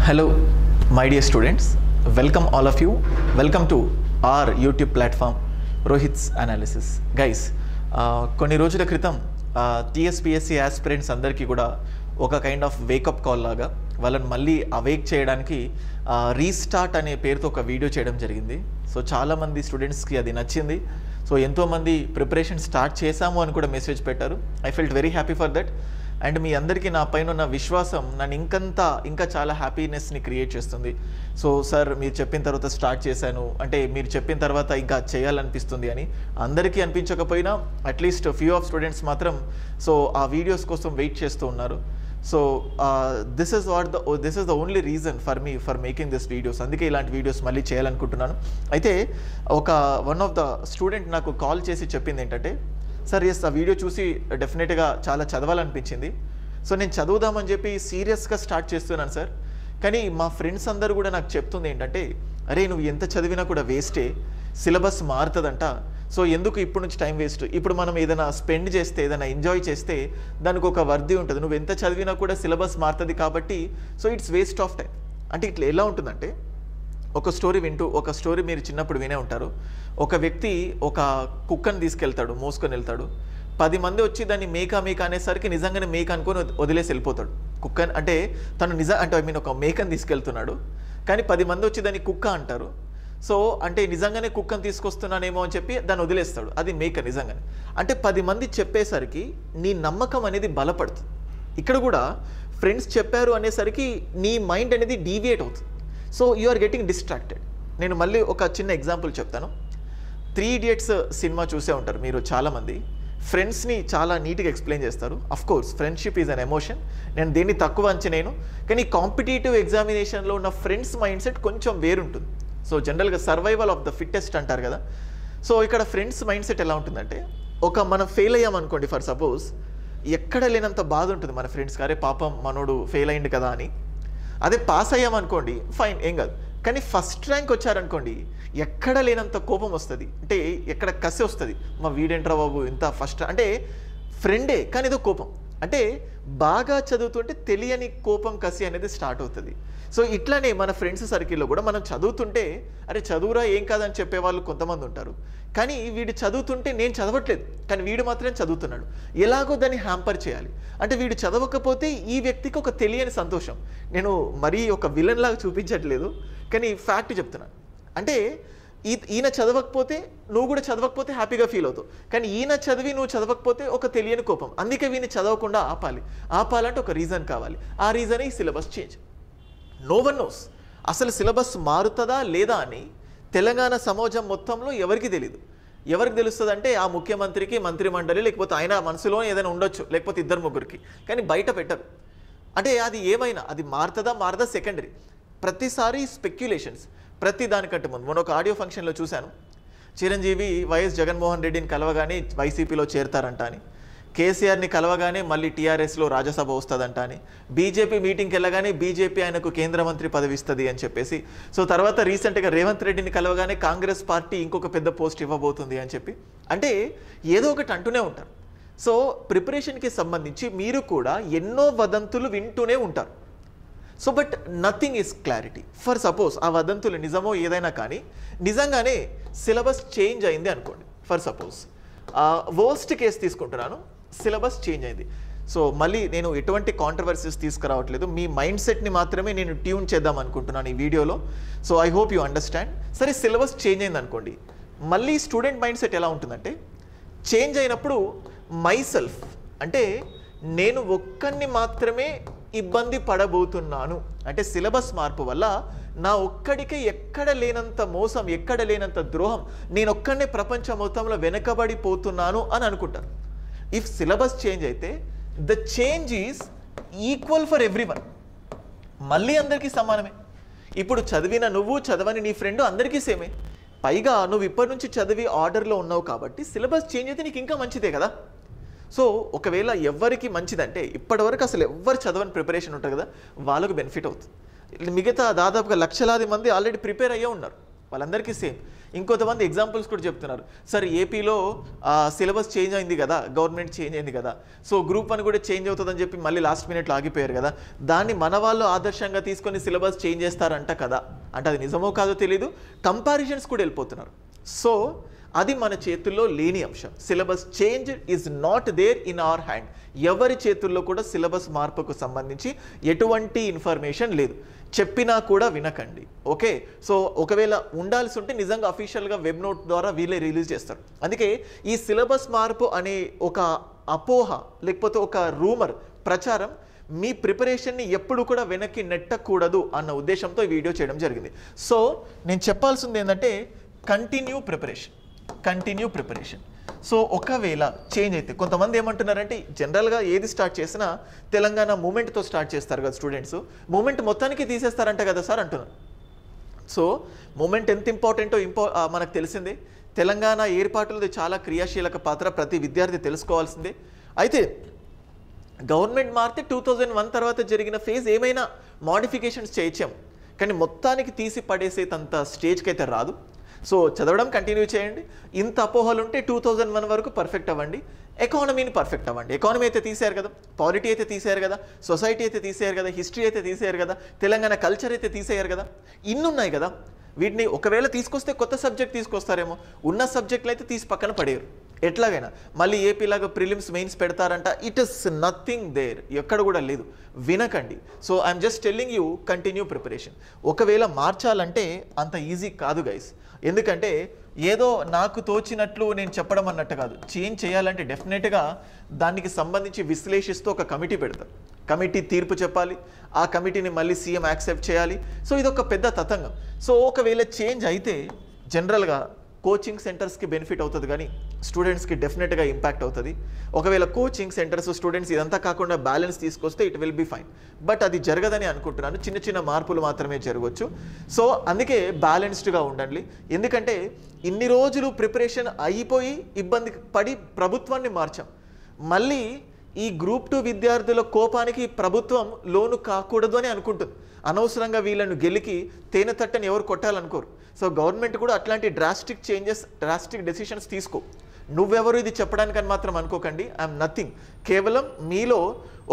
Hello, my dear students. Welcome all of you. Welcome to our YouTube platform, Rohit's Analysis. Guys, కొన్ని రోజుల క్రితం TSPSC aspirants అందరికీ కూడా ఒక కైండ్ ఆఫ్ వేకప్ కాల్ లాగా వాళ్ళని మళ్ళీ అవేక్ చేయడానికి రీస్టార్ట్ అనే పేరుతో ఒక వీడియో చేయడం జరిగింది. సో చాలామంది స్టూడెంట్స్కి అది నచ్చింది. సో ఎంతోమంది ప్రిపరేషన్ స్టార్ట్ చేశాము అని కూడా మెసేజ్ పెట్టారు. I felt very happy for that. And మీ అందరికీ నా పైన ఉన్న విశ్వాసం నన్ను ఇంకా చాలా హ్యాపీనెస్ని క్రియేట్ చేస్తుంది. సో సార్ మీరు చెప్పిన తర్వాత స్టార్ట్ చేశాను అంటే మీరు చెప్పిన తర్వాత ఇంకా చేయాలనిపిస్తుంది అని అందరికీ అనిపించకపోయినా అట్లీస్ట్ ఫ్యూ ఆఫ్ స్టూడెంట్స్ మాత్రం సో ఆ వీడియోస్ కోసం వెయిట్ చేస్తూ ఉన్నారు. So this is the only reason for making this videos. అందుకే ఇలాంటి వీడియోస్ మళ్ళీ చేయాలనుకుంటున్నాను. అయితే వన్ ఆఫ్ ద స్టూడెంట్ నాకు కాల్ చేసి చెప్పింది ఏంటంటే, సార్ ఎస్ ఆ వీడియో చూసి డెఫినెట్గా చాలా చదవాలనిపించింది. సో నేను చదువుదామని చెప్పి సీరియస్గా స్టార్ట్ చేస్తున్నాను సార్. కానీ మా ఫ్రెండ్స్ అందరూ కూడా నాకు చెప్తుంది ఏంటంటే, అరే నువ్వు ఎంత చదివినా కూడా వేస్టే, సిలబస్ మారుతుందంట. సో ఎందుకు ఇప్పుడు నుంచి టైం వేస్ట్, ఇప్పుడు మనం ఏదైనా స్పెండ్ చేస్తే ఏదైనా ఎంజాయ్ చేస్తే దానికి ఒక వర్ది ఉంటుంది. నువ్వు ఎంత చదివినా కూడా సిలబస్ మారుతుంది కాబట్టి so it's waste of time. అంటే ఇట్లా ఎలా ఉంటుందంటే, ఒక స్టోరీ మీరు చిన్నప్పుడు వినే ఉంటారు. ఒక వ్యక్తి ఒక కుక్కను తీసుకెళ్తాడు, మోసుకొని వెళ్తాడు. 10 మంది వచ్చి దాన్ని మేక అనేసరికి నిజంగానే మేక అనుకొని వదిలేసి వెళ్ళిపోతాడు. కుక్క అంటే తను ఒక మేకను తీసుకెళ్తున్నాడు, కానీ 10 మంది వచ్చి దాన్ని కుక్క అంటారు. సో అంటే నిజంగానే కుక్కను తీసుకొస్తున్నానేమో అని చెప్పి దాన్ని వదిలేస్తాడు. అది మేక నిజంగానే. అంటే 10 మంది చెప్పేసరికి నీ నమ్మకం అనేది బలపడుతుంది. ఇక్కడ కూడా ఫ్రెండ్స్ చెప్పారు అనేసరికి నీ మైండ్ అనేది డీవియేట్ అవుతుంది. So you are getting distracted. నేను మళ్ళీ ఒక చిన్న ఎగ్జాంపుల్ చెప్తాను. 3 Idiots సినిమా చూసే ఉంటారు మీరు చాలామంది. ఫ్రెండ్స్ని చాలా నీట్గా ఎక్స్ప్లెయిన్ చేస్తారు. Of course friendship is an emotion. నేను దేన్ని తక్కువ అంచనేను. కానీ కాంపిటేటివ్ ఎగ్జామినేషన్లో ఉన్న ఫ్రెండ్స్ మైండ్ సెట్ కొంచెం వేరుంటుంది. సో జనరల్గా సర్వైవల్ ఆఫ్ ద ఫిట్టెస్ట్ అంటారు కదా. సో ఇక్కడ ఫ్రెండ్స్ మైండ్ సెట్ ఎలా ఉంటుందంటే, మనం ఫెయిల్ అయ్యామనుకోండి ఫర్ సపోజ్, ఎక్కడ లేనంత బాధ ఉంటుంది మన ఫ్రెండ్స్కి, అరే పాపం మనోడు ఫెయిల్ అయింది కదా అని. అదే పాస్ అయ్యామనుకోండి ఫైన్, ఏం కాదు. కానీ ఫస్ట్ ర్యాంక్ వచ్చారనుకోండి ఎక్కడ లేనంత కోపం వస్తుంది. అంటే ఎక్కడ కసి వస్తుంది, మా వీడేంట్రా బాబు ఇంత ఫస్ట్ అంటే ఫ్రెండే కానీ ఏదో కోపం. అంటే బాగా చదువుతుంటే తెలియని కోపం కసి అనేది స్టార్ట్ అవుతుంది. సో ఇట్లానే మన ఫ్రెండ్స్ సర్కిల్లో కూడా మనం చదువుతుంటే అరే చదువురా ఏం కాదని చెప్పేవాళ్ళు కొంతమంది ఉంటారు. కానీ వీడు చదువుతుంటే నేను చదవట్లేదు కానీ వీడు మాత్రం చదువుతున్నాడు, ఎలాగో దాన్ని హ్యాంపర్ చేయాలి. అంటే వీడు చదవకపోతే ఈ వ్యక్తికి ఒక తెలియని సంతోషం. నేను మరీ ఒక విలన్ లాగా చూపించట్లేదు కానీ ఫ్యాక్ట్ చెప్తున్నాను. అంటే ఈయన చదవకపోతే నువ్వు కూడా చదవకపోతే హ్యాపీగా ఫీల్ అవుతావు, కానీ ఈయన చదివి నువ్వు చదవకపోతే ఒక తెలియని కోపం. అందుకే వీని చదవకుండా ఆపాలంటే ఒక రీజన్ కావాలి. ఆ రీజనే ఈ syllabus change. No one knows అసలు సిలబస్ మారుతుందా లేదా అని తెలంగాణ సమాజం మొత్తంలో ఎవరికి తెలియదు. ఎవరికి తెలుస్తుంది అంటే ఆ ముఖ్యమంత్రికి, మంత్రి మండలి, లేకపోతే ఆయన మనసులో ఏదైనా ఉండొచ్చు, లేకపోతే 2-3కి, కానీ బయట పెట్టరు. అంటే అది ఏమైనా అది మారదా సెకండరీ. ప్రతిసారి స్పెక్యులేషన్స్. ప్రతి దానికంటే ముందు మొన్న ఒక ఆడియో ఫంక్షన్లో చూశాను, చిరంజీవి వైఎస్ జగన్మోహన్ రెడ్డిని కలవగానే వైసీపీలో చేరతారంట అని, కేసీఆర్ని కలవగానే మళ్ళీ టీఆర్ఎస్లో రాజ్యసభ వస్తుందంట అని, బీజేపీ మీటింగ్కి వెళ్ళగానే బీజేపీ ఆయనకు కేంద్ర మంత్రి పదవి ఇస్తుంది అని చెప్పేసి, సో తర్వాత రీసెంట్గా రేవంత్ రెడ్డిని కలవగానే కాంగ్రెస్ పార్టీ ఇంకొక పెద్ద పోస్ట్ ఇవ్వబోతుంది అని చెప్పి, అంటే ఏదో ఒకటి అంటూనే ఉంటారు. సో ప్రిపరేషన్కి సంబంధించి మీరు కూడా ఎన్నో వదంతులు వింటూనే ఉంటారు. So but nothing is clarity. For suppose ఆ వదంతులు నిజమో ఏదైనా కానీ నిజంగానే సిలబస్ చేంజ్ అయింది అనుకోండి. ఫర్ సపోజ్ వర్స్ట్ కేసు తీసుకుంటున్నాను, సిలబస్ చేంజ్ అయింది. సో మళ్ళీ నేను ఎటువంటి కాంట్రవర్సీస్ తీసుకురావట్లేదు, మీ మైండ్ సెట్ని మాత్రమే నేను ట్యూన్ చేద్దాం అనుకుంటున్నాను ఈ వీడియోలో. So I hope you understand. సరే సిలబస్ చేంజ్ అయింది అనుకోండి, మళ్ళీ స్టూడెంట్ మైండ్ సెట్ ఎలా ఉంటుందంటే, చేంజ్ అయినప్పుడు మైసెల్ఫ్ అంటే నేను ఒక్కడిని మాత్రమే ఇబ్బంది పడబోతున్నాను. అంటే సిలబస్ మార్పు వల్ల నా ఒక్కడికే ఎక్కడ లేనంత మోసం, ఎక్కడ లేనంత ద్రోహం, నేను ఒక్కడనే ప్రపంచం మొత్తంలో వెనకబడిపోతున్నాను అని అనుకుంటారు. ఇఫ్ సిలబస్ చేంజ్ అయితే the change is equal for everyone. మళ్ళీ అందరికీ సమానమే. ఇప్పుడు చదివిన నువ్వు, చదవని నీ ఫ్రెండ్ అందరికీ సేమే. పైగా నువ్వు ఇప్పటి నుంచి చదివి ఆర్డర్లో ఉన్నావు కాబట్టి సిలబస్ చేంజ్ అయితే నీకు ఇంకా మంచిదే కదా. సో ఒకవేళ ఎవరికి మంచిదంటే ఇప్పటివరకు అసలు ఎవరు చదవని ప్రిపరేషన్ ఉంటుంది కదా, వాళ్ళకు బెనిఫిట్ అవుతుంది. మిగతా దాదాపుగా లక్షలాది మంది ఆల్రెడీ ప్రిపేర్ అయ్యే ఉన్నారు. వాళ్ళందరికీ సేమ్. ఇంకొంతమంది ఎగ్జాంపుల్స్ కూడా చెప్తున్నారు, సార్ ఏపీలో సిలబస్ చేంజ్ అయింది కదా, గవర్నమెంట్ చేంజ్ అయింది కదా, సో గ్రూప్ 1 కూడా చేంజ్ అవుతుందని చెప్పి మళ్ళీ లాస్ట్ మినిట్లో ఆగిపోయారు కదా, దాన్ని మన వాళ్ళు ఆదర్శంగా తీసుకొని సిలబస్ చేంజ్ చేస్తారంట కదా. అంటే అది నిజమో కాదో తెలీదు, కంపారిజన్స్ కూడా వెళ్ళిపోతున్నారు. సో అది మన చేతుల్లో లేని అంశం. Syllabus change is not there in our hand. ఎవరి చేతుల్లో కూడా సిలబస్ మార్పుకు సంబంధించి ఎటువంటి ఇన్ఫర్మేషన్ లేదు. చెప్పినా కూడా వినకండి, ఓకే. సో ఒకవేళ ఉండాల్సి ఉంటే నిజంగా అఫీషియల్గా వెబ్ నోట్ ద్వారా వీళ్ళే రిలీజ్ చేస్తారు. అందుకే ఈ సిలబస్ మార్పు అనే ఒక అపోహ లేకపోతే ఒక రూమర్ ప్రచారం మీ ప్రిపరేషన్ని ఎప్పుడు కూడా వెనక్కి నెట్టకూడదు అన్న ఉద్దేశంతో ఈ వీడియో చేయడం జరిగింది. సో నేను చెప్పాల్సింది ఏంటంటే కంటిన్యూ ప్రిపరేషన్. సో ఒకవేళ చేంజ్ అయితే కొంతమంది ఏమంటున్నారంటే జనరల్గా ఏది స్టార్ట్ చేసినా తెలంగాణ మూమెంట్తో స్టార్ట్ చేస్తారు కదా స్టూడెంట్స్, మూమెంట్ మొత్తానికి తీసేస్తారంట కదా సార్ అంటున్నారు. సో మూమెంట్ ఎంత ఇంపార్టెంటో మనకు తెలిసిందే. తెలంగాణ ఏర్పాటులో చాలా క్రియాశీలక పాత్ర ప్రతి విద్యార్థి తెలుసుకోవాల్సిందే. అయితే గవర్నమెంట్ మారితే 2001 తర్వాత జరిగిన ఫేజ్ ఏమైనా మోడిఫికేషన్స్ చేయొచ్చాము, కానీ మొత్తానికి తీసి పడేసేంత స్టేజ్కి అయితే రాదు. సో చదవడం కంటిన్యూ చేయండి. ఇంత అపోహలు ఉంటే 2001 వరకు పర్ఫెక్ట్ అవ్వండి, ఎకానమీని పర్ఫెక్ట్ అవ్వండి. ఎకానమీ అయితే తీసారు కదా, పాలిటీ అయితే తీసారు కదా, సొసైటీ అయితే తీసారు కదా, హిస్టరీ అయితే తీసారు కదా, తెలంగాణ కల్చర్ అయితే తీసేయారు కదా, ఇన్ని ఉన్నాయి కదా. వీటిని ఒకవేళ తీసుకొస్తే కొత్త సబ్జెక్ట్ తీసుకొస్తారేమో, ఉన్న సబ్జెక్టులు అయితే తీసి పక్కన పడేయరు. ఎట్లాగైనా మళ్ళీ ఏపీలాగా ప్రిలిమ్స్ మెయిన్స్ పెడతారంట, ఇట్ ఇస్ నథింగ్ దేర్, ఎక్కడ కూడా లేదు, వినకండి. So I'm just telling you continue preparation. ఒకవేళ మార్చాలంటే అంత ఈజీ కాదు గైస్, ఎందుకంటే ఏదో నాకు తోచినట్లు నేను చెప్పడం అన్నట్టు కాదు. చేంజ్ చేయాలంటే డెఫినెట్గా దానికి సంబంధించి విశ్లేషిస్తూ ఒక కమిటీ పెడతారు. కమిటీ తీర్పు చెప్పాలి, ఆ కమిటీని మళ్ళీ సీఎం యాక్సెప్ట్ చేయాలి. సో ఇది ఒక పెద్ద తతంగం. సో ఒకవేళ చేంజ్ అయితే జనరల్గా కోచింగ్ సెంటర్స్కి బెనిఫిట్ అవుతుంది, కానీ స్టూడెంట్స్కి డెఫినెట్గా ఇంపాక్ట్ అవుతుంది. ఒకవేళ కోచింగ్ సెంటర్స్ స్టూడెంట్స్ ఇదంతా కాకుండా బ్యాలెన్స్ తీసుకొస్తే it will be fine. But అది జరగదని అనుకుంటున్నాను, చిన్న చిన్న మార్పులు మాత్రమే జరగవచ్చు. సో అందుకే బ్యాలెన్స్డ్గా ఉండండి. ఎందుకంటే ఇన్ని రోజులు ప్రిపరేషన్ అయిపోయి ఇబ్బంది పడి ప్రభుత్వాన్ని మార్చాం. మళ్ళీ ఈ గ్రూప్ 2 విద్యార్థుల కోపానికి ప్రభుత్వం లోను కాకూడదు అని అనుకుంటుంది. అనవసరంగా వీళ్ళను గెలికి తేనె తట్టని ఎవరు కొట్టాలనుకోరు. సో గవర్నమెంట్ కూడా అట్లాంటి డ్రాస్టిక్ డెసిషన్స్ తీసుకో. నువ్వెవరు ఇది చెప్పడానికని మాత్రం అనుకోకండి. I'm nothing. కేవలం మీలో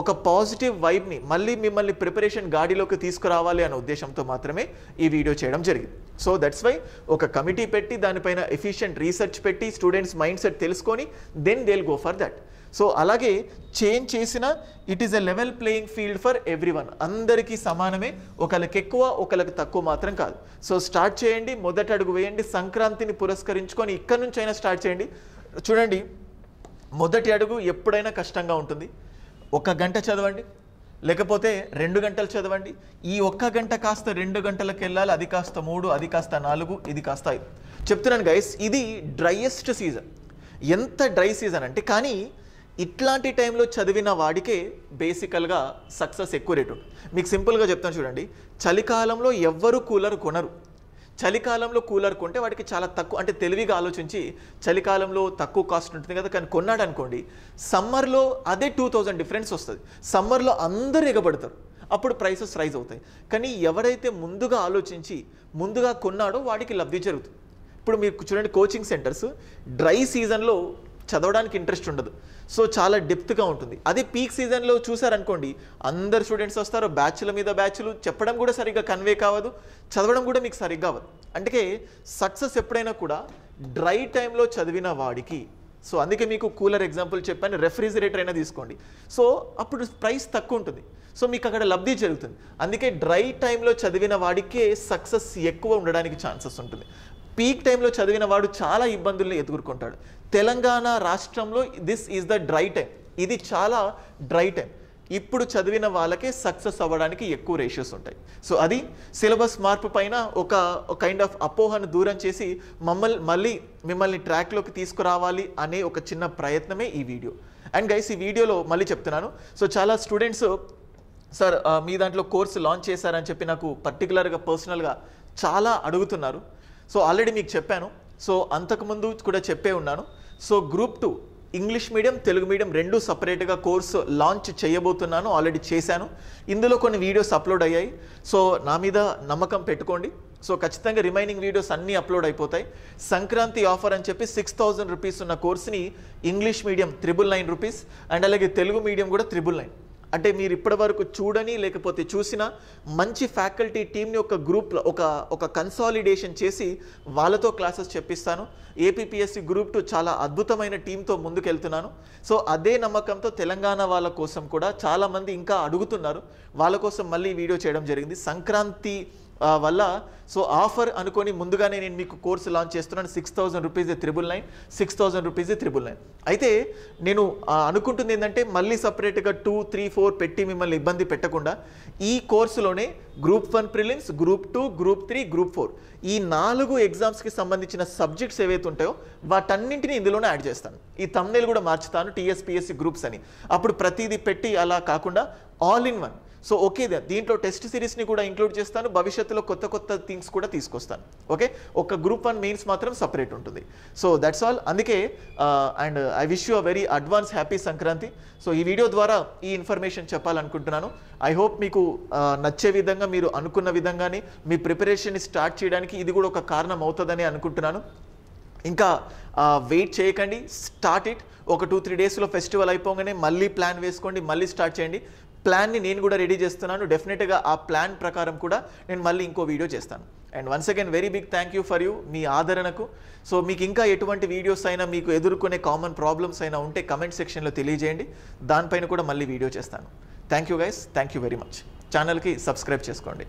ఒక పాజిటివ్ వైబ్ని మళ్ళీ మిమ్మల్ని ప్రిపరేషన్ గాడిలోకి తీసుకురావాలి అనే ఉద్దేశంతో మాత్రమే ఈ వీడియో చేయడం జరిగింది. సో దట్స్ వై ఒక కమిటీ పెట్టి దానిపైన ఎఫిషియెంట్ రీసెర్చ్ పెట్టి స్టూడెంట్స్ మైండ్ సెట్ తెలుసుకొని then they will go for that. So అలాగే చేంజ్ చేసిన it is a level playing field for everyone. అందరికీ సమానమే, ఒకళ్ళకి ఎక్కువ ఒకళ్ళకి తక్కువ మాత్రం కాదు. సో స్టార్ట్ చేయండి, మొదటి అడుగు వేయండి. సంక్రాంతిని పురస్కరించుకొని ఇక్కడ నుంచి అయినా స్టార్ట్ చేయండి. చూడండి, మొదటి అడుగు ఎప్పుడైనా కష్టంగా ఉంటుంది. 1 గంట చదవండి, లేకపోతే 2 గంటలు చదవండి. ఈ 1 గంట కాస్త 2 గంటలకు వెళ్ళాలి, అది కాస్త 3, అది కాస్త 4, ఇది కాస్త 5. చెప్తున్నాను గైస్, ఇది డ్రైయెస్ట్ సీజన్. ఎంత డ్రై సీజన్ అంటే, కానీ ఇట్లాంటి టైంలో చదివిన వాడికే బేసికల్గా సక్సెస్ ఎక్కువ రేటు ఉంటుంది. మీకు సింపుల్గా చెప్తాను చూడండి, చలికాలంలో ఎవ్వరు కూలర్ కొనరు. చలికాలంలో కూలర్ కొంటే వాడికి చాలా తక్కువ, అంటే తెలివిగా ఆలోచించి చలికాలంలో తక్కువ కాస్ట్ ఉంటుంది కదా, కానీ కొన్నాడు అనుకోండి సమ్మర్లో అదే 2000 డిఫరెన్స్ వస్తుంది. సమ్మర్లో అందరూ ఎగబడతారు, అప్పుడు ప్రైసెస్ రైజ్ అవుతాయి. కానీ ఎవరైతే ముందుగా ఆలోచించి ముందుగా కొన్నాడో వాడికి లబ్ధి జరుగుతుంది. ఇప్పుడు మీరు చూడండి, కోచింగ్ సెంటర్స్ డ్రై సీజన్లో చదవడానికి ఇంట్రెస్ట్ ఉండదు, సో చాలా డెప్త్గా ఉంటుంది. అదే పీక్ సీజన్లో చూసారనుకోండి అందరు స్టూడెంట్స్ వస్తారు, బ్యాచ్ల మీద బ్యాచ్లు, చెప్పడం కూడా సరిగ్గా కన్వే కావదు, చదవడం కూడా మీకు సరిగ్గా అవ్వదు. అంటే సక్సెస్ ఎప్పుడైనా కూడా డ్రై టైంలో చదివిన వాడికి. సో అందుకే మీకు కూలర్ ఎగ్జాంపుల్ చెప్పాను, రెఫ్రిజిరేటర్ అయినా తీసుకోండి. సో అప్పుడు ప్రైస్ తక్కువ ఉంటుంది, సో మీకు అక్కడ లబ్ధి జరుగుతుంది. అందుకే డ్రై టైంలో చదివిన వాడికే సక్సెస్ ఎక్కువ ఉండడానికి ఛాన్సెస్ ఉంటుంది. పీక్ టైంలో చదివిన వాడు చాలా ఇబ్బందుల్ని ఎదుర్కొంటాడు. తెలంగాణ రాష్ట్రంలో this is the dry time, ఇది చాలా డ్రై టైం. ఇప్పుడు చదివిన వాళ్ళకే సక్సెస్ అవ్వడానికి ఎక్కువ రేషియోస్ ఉంటాయి. సో అది సిలబస్ మార్పు పైన ఒక కైండ్ ఆఫ్ అపోహను దూరం చేసి మళ్ళీ మిమ్మల్ని ట్రాక్లోకి తీసుకురావాలి అనే ఒక చిన్న ప్రయత్నమే ఈ వీడియో. అండ్ గైస్, ఈ వీడియోలో మళ్ళీ చెప్తున్నాను, సో చాలా స్టూడెంట్స్ సార్ మీ దాంట్లో కోర్సు లాంచ్ చేశారని చెప్పి నాకు పర్టికులర్గా పర్సనల్గా చాలా అడుగుతున్నారు. సో ఆల్రెడీ మీకు చెప్పాను, సో అంతకుముందు కూడా చెప్పే ఉన్నాను. So group 2 English medium Telugu medium రెండు సపరేట్గా కోర్సు లాంచ్ చేయబోతున్నాను, ఆల్రెడీ చేశాను. ఇందులో కొన్ని వీడియోస్ అప్లోడ్ అయ్యాయి. సో నా మీద నమ్మకం పెట్టుకోండి. సో ఖచ్చితంగా రిమైనింగ్ వీడియోస్ అన్నీ అప్లోడ్ అయిపోతాయి. సంక్రాంతి ఆఫర్ అని చెప్పి 6,000 రూపీస్ ఉన్న కోర్స్ని ఇంగ్లీష్ మీడియం 999 రూపీస్ అండ్ అలాగే తెలుగు మీడియం కూడా 999. అంటే మీరు ఇప్పటివరకు చూడని లేకపోతే చూసిన మంచి ఫ్యాకల్టీ టీమ్ని ఒక గ్రూప్లో ఒక కన్సాలిడేషన్ చేసి వాళ్ళతో క్లాసెస్ చెప్పిస్తాను. ఏపీపీఎస్సీ గ్రూప్ 2 చాలా అద్భుతమైన టీంతో ముందుకెళ్తున్నాను. సో అదే నమ్మకంతో తెలంగాణ వాళ్ళ కోసం కూడా చాలామంది ఇంకా అడుగుతున్నారు, వాళ్ళ కోసం మళ్ళీ వీడియో చేయడం జరిగింది. సంక్రాంతి వల్ల సో ఆఫర్ అనుకొని ముందుగానే నేను మీకు కోర్సు లాంచ్ చేస్తున్నాను. 6,000 రూపీస్ 999, 6,000 రూపీస్ 999. అయితే నేను అనుకుంటుంది ఏంటంటే మళ్ళీ సపరేట్గా 2, 3, 4 పెట్టి మిమ్మల్ని ఇబ్బంది పెట్టకుండా ఈ కోర్సులోనే group 1 prelims, group 2, group 3, group 4 ఈ 4 ఎగ్జామ్స్కి సంబంధించిన సబ్జెక్ట్స్ ఏవైతే ఉంటాయో వాటన్నింటినీ ఇందులోనే యాడ్ చేస్తాను. ఈ థంబ్నెయిల్ కూడా మార్చుతాను టీఎస్పీఎస్సీ గ్రూప్స్ అని. అప్పుడు ప్రతిదీ పెట్టి అలా కాకుండా all in one. So okay, దీంట్లో టెస్ట్ సిరీస్ని కూడా ఇంక్లూడ్ చేస్తాను. భవిష్యత్తులో కొత్త థింగ్స్ కూడా తీసుకొస్తాను. ఓకే, ఒక గ్రూప్ 1 మెయిన్స్ మాత్రం సపరేట్ ఉంటుంది. So that's all. అందుకే and I wish you a very advance happy Sankranti. So ఈ వీడియో ద్వారా ఈ ఇన్ఫర్మేషన్ చెప్పాలనుకుంటున్నాను. ఐ హోప్ మీకు నచ్చే విధంగా, మీరు అనుకున్న విధంగానే మీ ప్రిపరేషన్ని స్టార్ట్ చేయడానికి ఇది కూడా ఒక కారణం అవుతుందని అనుకుంటున్నాను. ఇంకా వెయిట్ చేయకండి, స్టార్ట్ ఇట్. ఒక 2-3 డేస్లో ఫెస్టివల్ అయిపోగానే మళ్ళీ ప్లాన్ వేసుకోండి, మళ్ళీ స్టార్ట్ చేయండి. ప్లాన్ని నేను కూడా రెడీ చేస్తున్నాను. డెఫినెట్గా ఆ ప్లాన్ ప్రకారం కూడా నేను మళ్ళీ ఇంకో వీడియో చేస్తాను. And once again very big thank you for you, మీ ఆదరణకు. సో మీకు ఇంకా ఎటువంటి వీడియోస్ అయినా, మీకు ఎదుర్కొనే కామన్ ప్రాబ్లమ్స్ అయినా ఉంటే కమెంట్ సెక్షన్లో తెలియజేయండి. దానిపైన కూడా మళ్ళీ వీడియో చేస్తాను. Thank you guys, thank you very much. ఛానల్కి సబ్స్క్రైబ్ చేసుకోండి.